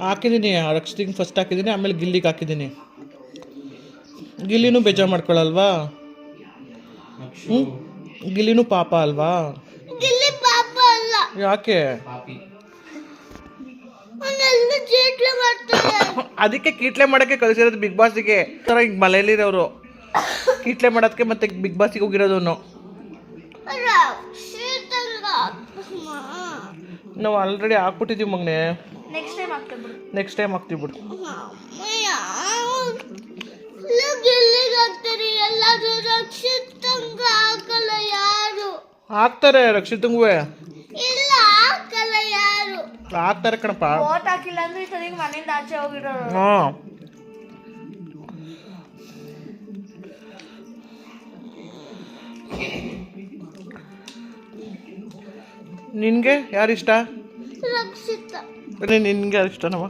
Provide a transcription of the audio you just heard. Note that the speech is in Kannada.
ಹಾಕಿದ್ದೀನಿ, ರಕ್ಷಿತಿಗೆ ಫಸ್ಟ್ ಹಾಕಿದ್ದೀನಿ, ಆಮೇಲೆ ಗಿಲ್ಲಿಗೆ ಹಾಕಿದ್ದೀನಿ. ಗಿಲ್ಲಿನೂ ಬೇಜಾರು ಮಾಡ್ಕೊಳಲ್ವಾ? ಗಿಲ್ಲಿನೂ ಪಾಪ ಅಲ್ವಾ? ಯಾಕೆ? ಅದಕ್ಕೆ ಕೀಟ್ಲೆ ಮಾಡೋಕ್ಕೆ ಕಳಿಸಿರೋದು ಬಿಗ್ ಬಾಸಿಗೆ. ಥರ ಈಗ ಮಲೆಯಲ್ಲಿರೋರು ಕೀಟ್ಲೆ ಮಾಡೋದಕ್ಕೆ ಮತ್ತೆ ಬಿಗ್ ಬಾಸಿಗೆ ಹೋಗಿರೋದು. ನಾವು ಆಲ್ರೆಡಿ ಹಾಕ್ಬಿಟ್ಟಿದ್ದೀವಿ ಮಗನೆ. ನೆಕ್ಸ್ಟ್ ಟೈಮ್ ಹಾಕ್ತೀವಿ ಬಿಡು. ಹಾಕ್ತಾರೆ ರಕ್ಷಿತಂಗೂ ಹಾಕ್ತಾರೆ ಕಣಪ್ಪ. ಹಾಂ ನಿನ್ಗೆ ಯಾರು ಇಷ್ಟ? ನಿನ್ಗೆ ಯಾರು ಇಷ್ಟ? ನಮ್ಮ